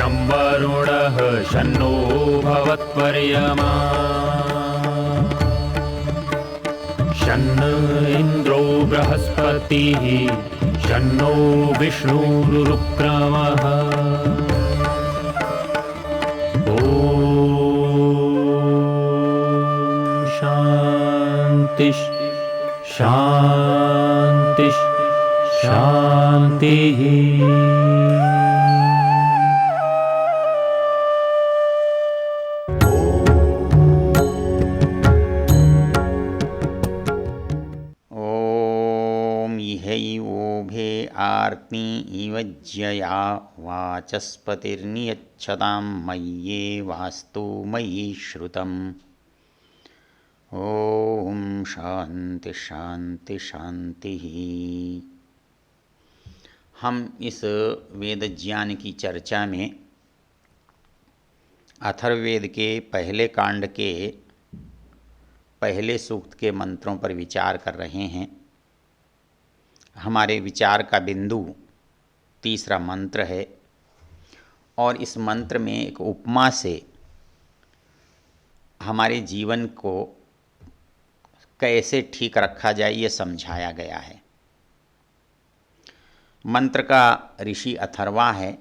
शं वरुणः शन्नो भवत्वर्यमा शन्न इन्द्रो बृहस्पतिः शन्नो विष्णुरुक्रमः ॐ शान्ति शान्ति शान्तिः। इहैवोभे आर्ति इव ज्यया वाचस्पतिर्नियच्छतां मय्येवास्तु मयि श्रुतम्। ओम शांति शांति शांति। हम इस वेद ज्ञान की चर्चा में अथर्ववेद के पहले कांड के पहले सूक्त के मंत्रों पर विचार कर रहे हैं। हमारे विचार का बिंदु तीसरा मंत्र है और इस मंत्र में एक उपमा से हमारे जीवन को कैसे ठीक रखा जाए ये समझाया गया है। मंत्र का ऋषि अथर्वा है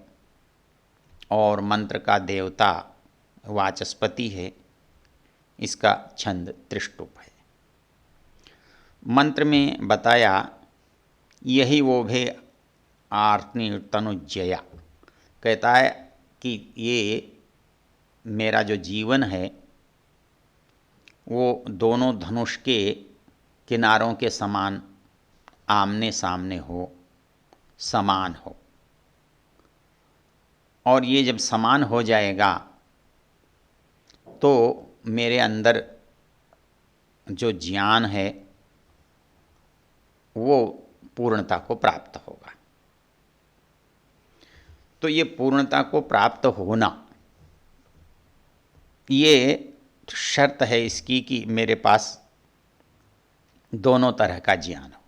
और मंत्र का देवता वाचस्पति है। इसका छंद त्रिष्टुप है। मंत्र में बताया यही वो भे आर्ति तनुज्जया, कहता है कि ये मेरा जो जीवन है वो दोनों धनुष के किनारों के समान आमने सामने हो, समान हो। और ये जब समान हो जाएगा तो मेरे अंदर जो ज्ञान है वो पूर्णता को प्राप्त होगा। तो ये पूर्णता को प्राप्त होना ये शर्त है इसकी कि मेरे पास दोनों तरह का ज्ञान हो।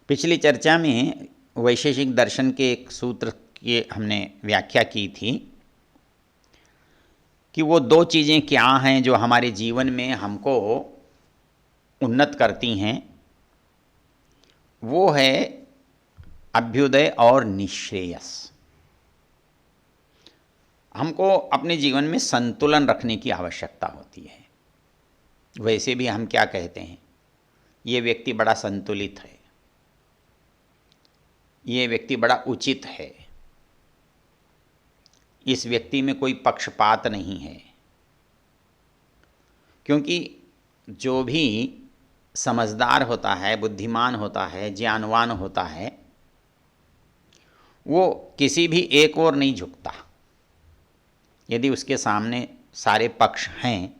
पिछली चर्चा में वैशेषिक दर्शन के एक सूत्र की हमने व्याख्या की थी कि वो दो चीज़ें क्या हैं जो हमारे जीवन में हमको उन्नत करती हैं। वो है अभ्युदय और निःश्रेयस। हमको अपने जीवन में संतुलन रखने की आवश्यकता होती है। वैसे भी हम क्या कहते हैं, ये व्यक्ति बड़ा संतुलित है, ये व्यक्ति बड़ा उचित है, इस व्यक्ति में कोई पक्षपात नहीं है। क्योंकि जो भी समझदार होता है, बुद्धिमान होता है, ज्ञानवान होता है, वो किसी भी एक ओर नहीं झुकता। यदि उसके सामने सारे पक्ष हैं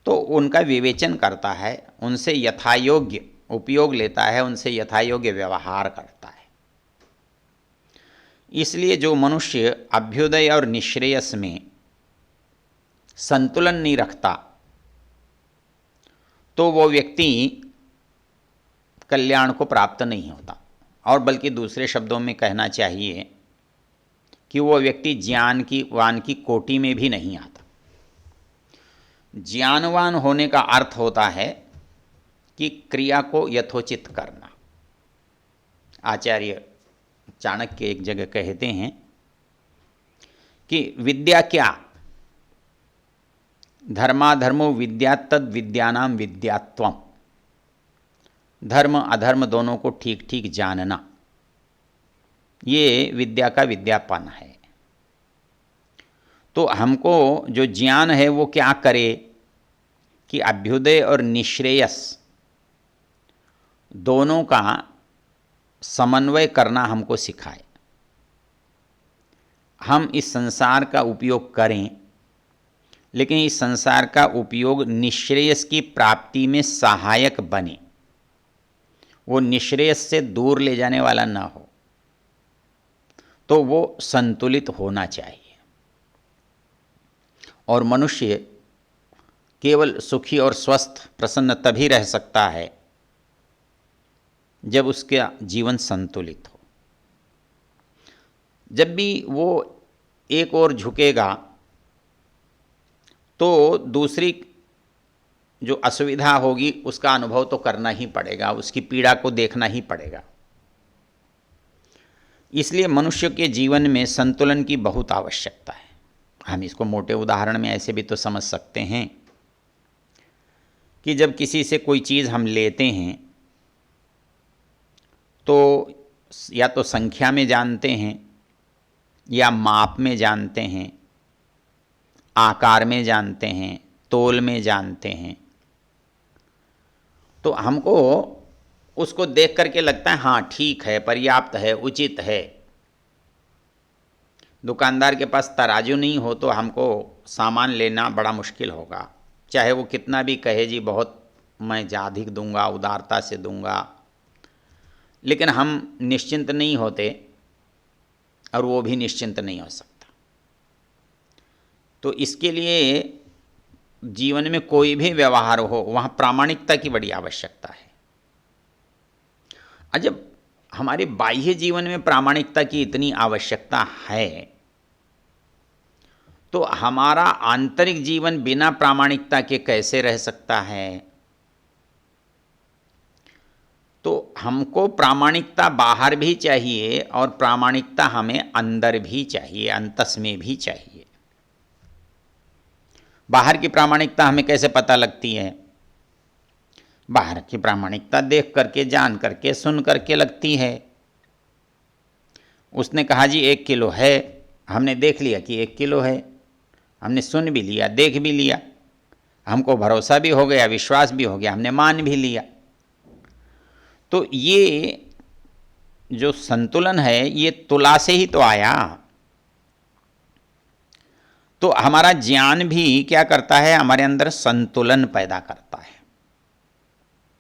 तो उनका विवेचन करता है, उनसे यथायोग्य उपयोग लेता है, उनसे यथायोग्य व्यवहार करता है। इसलिए जो मनुष्य अभ्युदय और निःश्रेयस में संतुलन नहीं रखता तो वो व्यक्ति कल्याण को प्राप्त नहीं होता। और बल्कि दूसरे शब्दों में कहना चाहिए कि वो व्यक्ति ज्ञानवान की कोटि में भी नहीं आता। ज्ञानवान होने का अर्थ होता है कि क्रिया को यथोचित करना। आचार्य चाणक्य एक जगह कहते हैं कि विद्या क्या, धर्माधर्मो विद्या तद विद्यानाम विद्यात्वम। धर्म अधर्म दोनों को ठीक ठीक जानना, ये विद्या का विद्यापन है। तो हमको जो ज्ञान है वो क्या करे कि अभ्युदय और निःश्रेयस दोनों का समन्वय करना हमको सिखाए। हम इस संसार का उपयोग करें, लेकिन इस संसार का उपयोग निःश्रेयस की प्राप्ति में सहायक बने, वो निःश्रेयस से दूर ले जाने वाला न हो। तो वो संतुलित होना चाहिए। और मनुष्य केवल सुखी और स्वस्थ प्रसन्न तभी रह सकता है जब उसका जीवन संतुलित हो। जब भी वो एक ओर झुकेगा तो दूसरी जो असुविधा होगी उसका अनुभव तो करना ही पड़ेगा, उसकी पीड़ा को देखना ही पड़ेगा। इसलिए मनुष्य के जीवन में संतुलन की बहुत आवश्यकता है। हम इसको मोटे उदाहरण में ऐसे भी तो समझ सकते हैं कि जब किसी से कोई चीज़ हम लेते हैं तो या तो संख्या में जानते हैं या माप में जानते हैं, आकार में जानते हैं, तोल में जानते हैं, तो हमको उसको देख करके लगता है हाँ ठीक है, पर्याप्त है, उचित है। दुकानदार के पास तराजू नहीं हो तो हमको सामान लेना बड़ा मुश्किल होगा, चाहे वो कितना भी कहे जी बहुत मैं अधिक दूंगा, उदारता से दूंगा, लेकिन हम निश्चिंत नहीं होते और वो भी निश्चिंत नहीं हो सकता। तो इसके लिए जीवन में कोई भी व्यवहार हो वहाँ प्रामाणिकता की बड़ी आवश्यकता है। और जब हमारे बाह्य जीवन में प्रामाणिकता की इतनी आवश्यकता है तो हमारा आंतरिक जीवन बिना प्रामाणिकता के कैसे रह सकता है? तो हमको प्रामाणिकता बाहर भी चाहिए और प्रामाणिकता हमें अंदर भी चाहिए, अंतस में भी चाहिए। बाहर की प्रामाणिकता हमें कैसे पता लगती है? बाहर की प्रामाणिकता देख करके, जान करके, सुन करके लगती है। उसने कहा जी 1 किलो है, हमने देख लिया कि 1 किलो है, हमने सुन भी लिया, देख भी लिया, हमको भरोसा भी हो गया, विश्वास भी हो गया, हमने मान भी लिया। तो ये जो संतुलन है ये तुला से ही तो आया। तो हमारा ज्ञान भी क्या करता है? हमारे अंदर संतुलन पैदा करता है।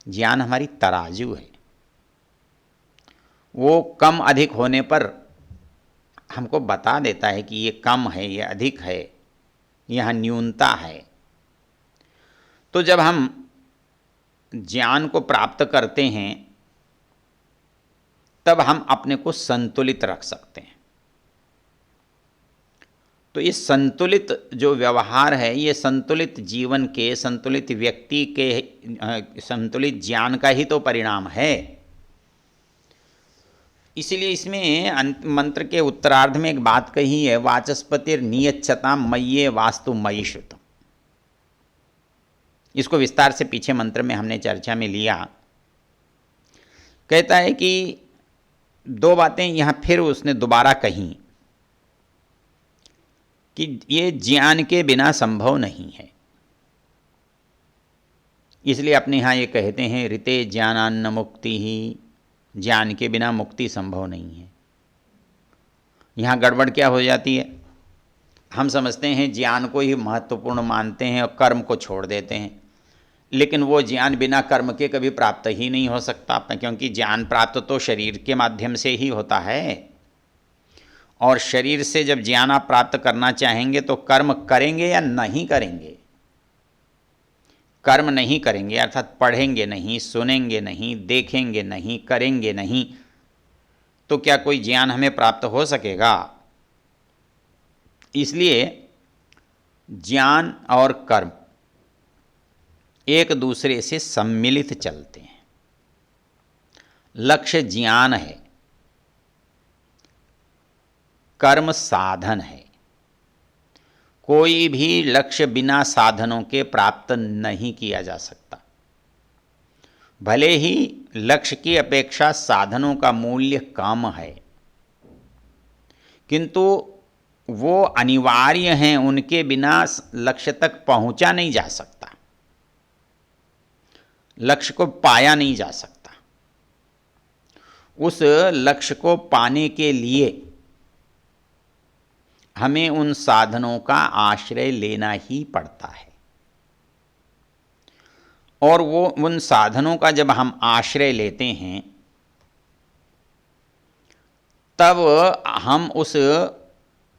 ज्ञान हमारी तराजू है, वो कम अधिक होने पर हमको बता देता है कि ये कम है, ये अधिक है, यहाँ न्यूनता है। तो जब हम ज्ञान को प्राप्त करते हैं तब हम अपने को संतुलित रख सकते हैं। तो ये संतुलित जो व्यवहार है ये संतुलित जीवन के, संतुलित व्यक्ति के संतुलित ज्ञान का ही तो परिणाम है। इसीलिए इसमें मंत्र के उत्तरार्ध में एक बात कही है, वाचस्पतिर नियच्छता मय्ये वास्तु मयि श्रुतम्। इसको विस्तार से पीछे मंत्र में हमने चर्चा में लिया। कहता है कि 2 बातें यहाँ फिर उसने दोबारा कही कि ये ज्ञान के बिना संभव नहीं है। इसलिए अपने यहाँ ये कहते हैं ऋते ज्ञानान्न मुक्ति ही, ज्ञान के बिना मुक्ति संभव नहीं है। यहाँ गड़बड़ क्या हो जाती है? हम समझते हैं ज्ञान को ही महत्वपूर्ण मानते हैं और कर्म को छोड़ देते हैं, लेकिन वो ज्ञान बिना कर्म के कभी प्राप्त ही नहीं हो सकता, क्योंकि ज्ञान प्राप्त तो शरीर के माध्यम से ही होता है। और शरीर से जब ज्ञान आप प्राप्त करना चाहेंगे तो कर्म करेंगे या नहीं करेंगे? कर्म नहीं करेंगे अर्थात पढ़ेंगे नहीं, सुनेंगे नहीं, देखेंगे नहीं, करेंगे नहीं, तो क्या कोई ज्ञान हमें प्राप्त हो सकेगा? इसलिए ज्ञान और कर्म एक दूसरे से सम्मिलित चलते हैं। लक्ष्य ज्ञान है, कर्म साधन है। कोई भी लक्ष्य बिना साधनों के प्राप्त नहीं किया जा सकता। भले ही लक्ष्य की अपेक्षा साधनों का मूल्य कम है, किंतु वो अनिवार्य हैं, उनके बिना लक्ष्य तक पहुंचा नहीं जा सकता, लक्ष्य को पाया नहीं जा सकता। उस लक्ष्य को पाने के लिए हमें उन साधनों का आश्रय लेना ही पड़ता है। और वो उन साधनों का जब हम आश्रय लेते हैं तब हम उस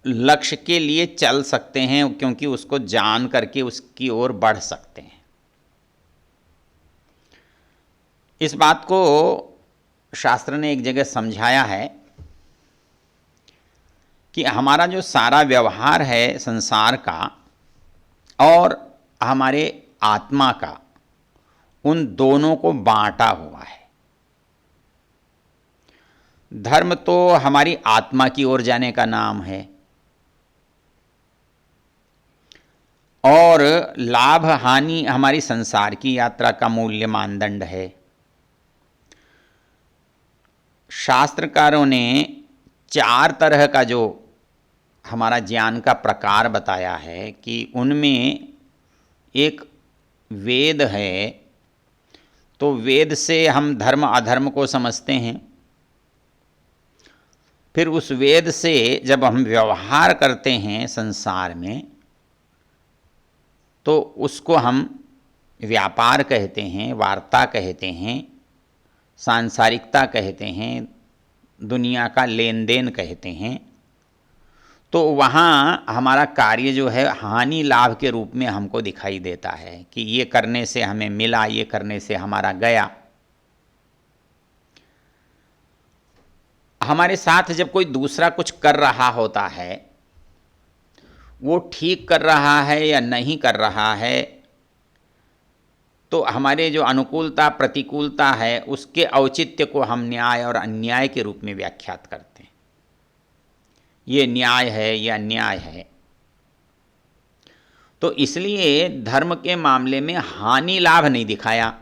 लक्ष्य के लिए चल सकते हैं, क्योंकि उसको जान करके उसकी ओर बढ़ सकते हैं। इस बात को शास्त्र ने एक जगह समझाया है कि हमारा जो सारा व्यवहार है संसार का और हमारे आत्मा का, उन दोनों को बांटा हुआ है। धर्म तो हमारी आत्मा की ओर जाने का नाम है और लाभ हानि हमारी संसार की यात्रा का मूल्य मानदंड है। शास्त्रकारों ने 4 तरह का जो हमारा ज्ञान का प्रकार बताया है कि उनमें एक वेद है, तो वेद से हम धर्म अधर्म को समझते हैं। फिर उस वेद से जब हम व्यवहार करते हैं संसार में, तो उसको हम व्यापार कहते हैं, वार्ता कहते हैं, सांसारिकता कहते हैं, दुनिया का लेन देन कहते हैं। तो वहाँ हमारा कार्य जो है हानि लाभ के रूप में हमको दिखाई देता है कि ये करने से हमें मिला, ये करने से हमारा गया। हमारे साथ जब कोई दूसरा कुछ कर रहा होता है, वो ठीक कर रहा है या नहीं कर रहा है, तो हमारे जो अनुकूलता प्रतिकूलता है उसके औचित्य को हम न्याय और अन्याय के रूप में व्याख्यात करते हैं। ये न्याय है, ये अन्याय है। तो इसलिए धर्म के मामले में हानि लाभ नहीं दिखाया।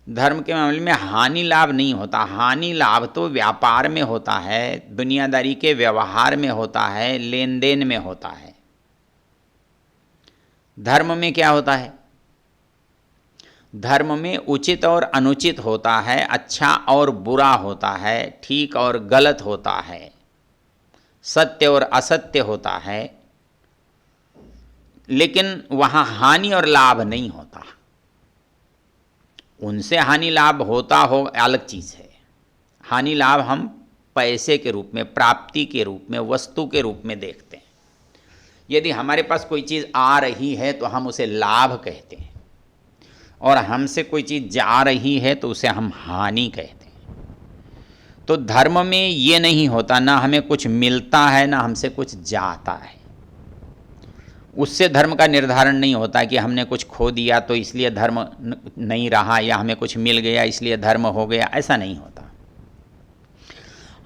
धर्म के मामले में हानि लाभ नहीं होता। हानि लाभ तो व्यापार में होता है, दुनियादारी के व्यवहार में होता है, लेन देन में होता है। धर्म में क्या होता है? धर्म में उचित और अनुचित होता है, अच्छा और बुरा होता है, ठीक और गलत होता है, सत्य और असत्य होता है, लेकिन वहाँ हानि और लाभ नहीं होता। उनसे हानि लाभ होता हो अलग चीज़ है। हानि लाभ हम पैसे के रूप में, प्राप्ति के रूप में, वस्तु के रूप में देखते हैं। यदि हमारे पास कोई चीज़ आ रही है तो हम उसे लाभ कहते हैं, और हमसे कोई चीज़ जा रही है तो उसे हम हानि कहते हैं। तो धर्म में ये नहीं होता, ना हमें कुछ मिलता है ना हमसे कुछ जाता है। उससे धर्म का निर्धारण नहीं होता कि हमने कुछ खो दिया तो इसलिए धर्म नहीं रहा, या हमें कुछ मिल गया इसलिए धर्म हो गया। ऐसा नहीं होता।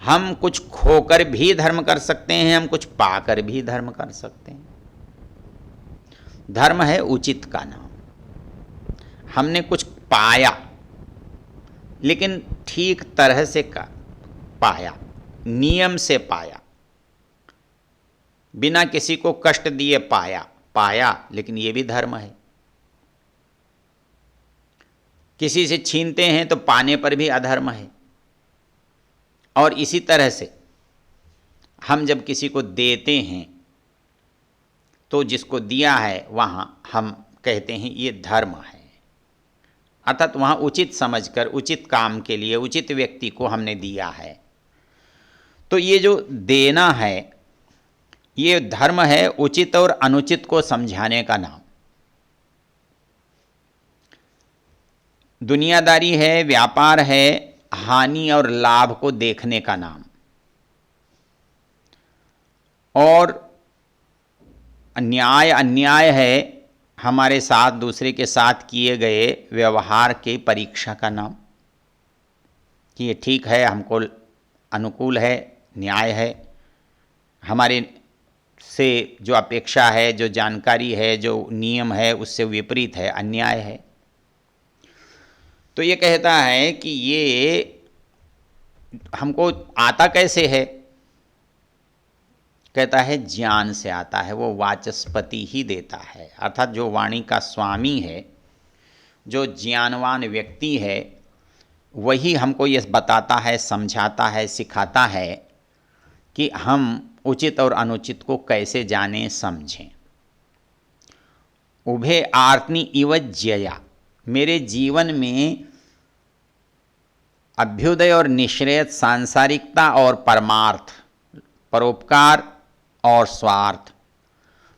हम कुछ खोकर भी धर्म कर सकते हैं, हम कुछ पाकर भी धर्म कर सकते हैं। धर्म है उचित का नाम। हमने कुछ पाया, लेकिन ठीक तरह से पाया, नियम से पाया, बिना किसी को कष्ट दिए पाया, लेकिन ये भी धर्म है। किसी से छीनते हैं तो पाने पर भी अधर्म है। और इसी तरह से हम जब किसी को देते हैं तो जिसको दिया है वहाँ हम कहते हैं ये धर्म है। अर्थात वहाँ उचित समझकर, उचित काम के लिए, उचित व्यक्ति को हमने दिया है। तो ये जो देना है ये धर्म है, उचित और अनुचित को समझाने का नाम। दुनियादारी है, व्यापार है, हानि और लाभ को देखने का नाम। और न्याय अन्याय है, हमारे साथ दूसरे के साथ किए गए व्यवहार के परीक्षा का नाम, कि ये ठीक है, हमको अनुकूल है, न्याय है, हमारे से जो अपेक्षा है, जो जानकारी है, जो नियम है उससे विपरीत है, अन्याय है। तो ये कहता है कि ये हमको आता कैसे है? कहता है ज्ञान से आता है। वो वाचस्पति ही देता है, अर्थात जो वाणी का स्वामी है, जो ज्ञानवान व्यक्ति है, वही हमको ये बताता है, समझाता है, सिखाता है कि हम उचित और अनुचित को कैसे जानें, समझें। उभे आर्तनी इव ज्यया, मेरे जीवन में अभ्युदय और निश्रेयस, सांसारिकता और परमार्थ, परोपकार और स्वार्थ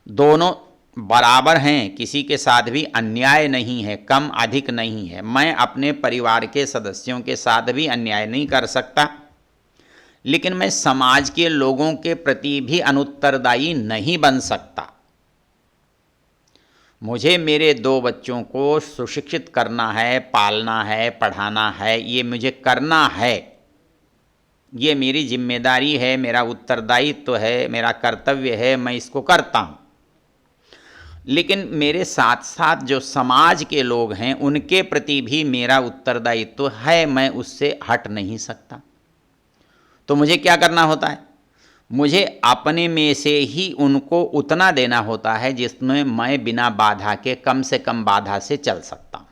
दोनों बराबर हैं। किसी के साथ भी अन्याय नहीं है, कम अधिक नहीं है। मैं अपने परिवार के सदस्यों के साथ भी अन्याय नहीं कर सकता, लेकिन मैं समाज के लोगों के प्रति भी अनुत्तरदायी नहीं बन सकता। मुझे मेरे 2 बच्चों को सुशिक्षित करना है, पालना है, पढ़ाना है, ये मुझे करना है, ये मेरी जिम्मेदारी है, मेरा उत्तरदायित्व है, मेरा कर्तव्य है, मैं इसको करता हूँ। लेकिन मेरे साथ साथ जो समाज के लोग हैं उनके प्रति भी मेरा उत्तरदायित्व है, मैं उससे हट नहीं सकता। तो मुझे क्या करना होता है? मुझे अपने में से ही उनको उतना देना होता है जिसमें मैं बिना बाधा के, कम से कम बाधा से चल सकता हूँ।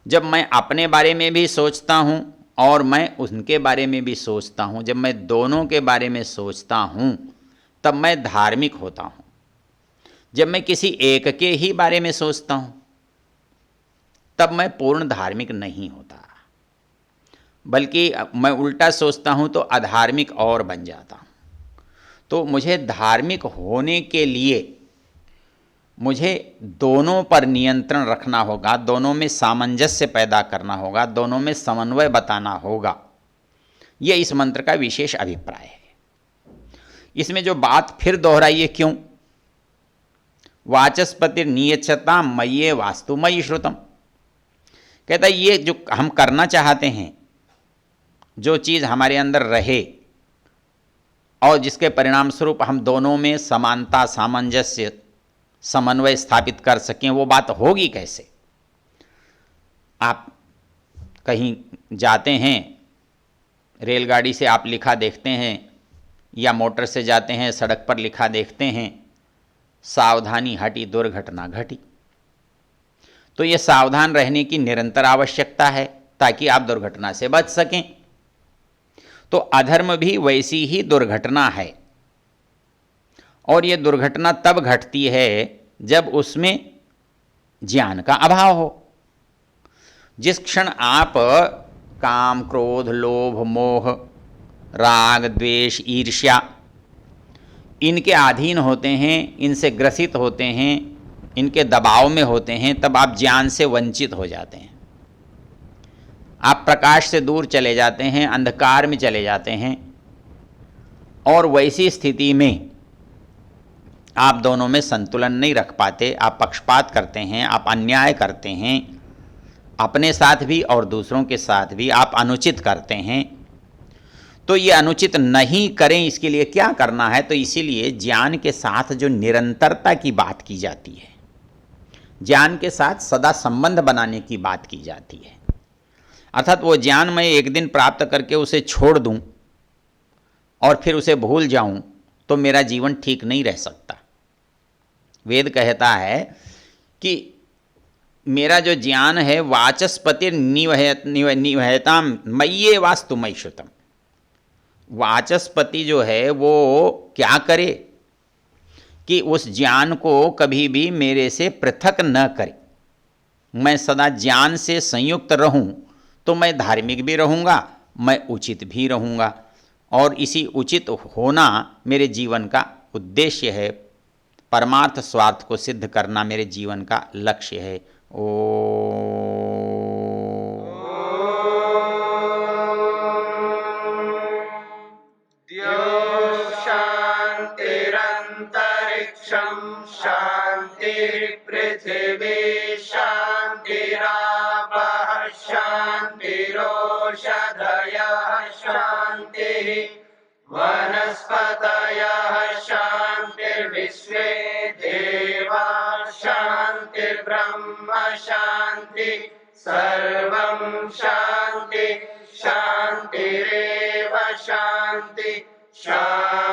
जब मैं अपने बारे में भी सोचता हूँ और मैं उनके बारे में भी सोचता हूँ, जब मैं दोनों के बारे में सोचता हूँ तब मैं धार्मिक होता हूँ। जब मैं किसी एक के ही बारे में सोचता हूँ तब मैं पूर्ण धार्मिक नहीं होता, बल्कि मैं उल्टा सोचता हूँ तो अधार्मिक और बन जाता हूँ। तो मुझे धार्मिक होने के लिए मुझे दोनों पर नियंत्रण रखना होगा, दोनों में सामंजस्य पैदा करना होगा, दोनों में समन्वय बताना होगा। यह इस मंत्र का विशेष अभिप्राय है। इसमें जो बात फिर दोहराइए क्यों? वाचस्पति नियच्छता मय्ये वास्तु मयि श्रुतम। कहता है ये जो हम करना चाहते हैं, जो चीज़ हमारे अंदर रहे और जिसके परिणाम स्वरूप हम दोनों में समानता, सामंजस्य, समन्वय स्थापित कर सकें, वो बात होगी कैसे? आप कहीं जाते हैं, रेलगाड़ी से आप लिखा देखते हैं या मोटर से जाते हैं, सड़क पर लिखा देखते हैं, सावधानी हटी दुर्घटना घटी। तो ये सावधान रहने की निरंतर आवश्यकता है ताकि आप दुर्घटना से बच सकें। तो अधर्म भी वैसी ही दुर्घटना है, और ये दुर्घटना तब घटती है जब उसमें ज्ञान का अभाव हो। जिस क्षण आप काम, क्रोध, लोभ, मोह, राग, द्वेष, ईर्ष्या इनके अधीन होते हैं, इनसे ग्रसित होते हैं, इनके दबाव में होते हैं, तब आप ज्ञान से वंचित हो जाते हैं। आप प्रकाश से दूर चले जाते हैं, अंधकार में चले जाते हैं, और वैसी स्थिति में आप दोनों में संतुलन नहीं रख पाते। आप पक्षपात करते हैं, आप अन्याय करते हैं, अपने साथ भी और दूसरों के साथ भी आप अनुचित करते हैं। तो ये अनुचित नहीं करें, इसके लिए क्या करना है? तो इसीलिए ज्ञान के साथ जो निरंतरता की बात की जाती है, ज्ञान के साथ सदा संबंध बनाने की बात की जाती है। अर्थात वो ज्ञान मैं एक दिन प्राप्त करके उसे छोड़ दूं और फिर उसे भूल जाऊं तो मेरा जीवन ठीक नहीं रह सकता। वेद कहता है कि मेरा जो ज्ञान है वाचस्पति निवहताम मय्ये वास्तु मयि श्रुतम। वाचस्पति जो है वो क्या करे कि उस ज्ञान को कभी भी मेरे से पृथक न करे। मैं सदा ज्ञान से संयुक्त रहूं तो मैं धार्मिक भी रहूँगा, मैं उचित भी रहूँगा, और इसी उचित होना मेरे जीवन का उद्देश्य है। परमार्थ स्वार्थ को सिद्ध करना मेरे जीवन का लक्ष्य है। शांतिरंतरिक्षं शांतिर्पृथिवी शांतिरापः शांतिरोषधयः शांतिः वनस्पतयः शांतिर्विश्वे देवाः शांतिर्ब्रह्म शांति सर्वं शांति शांतिरेव शांति शांति।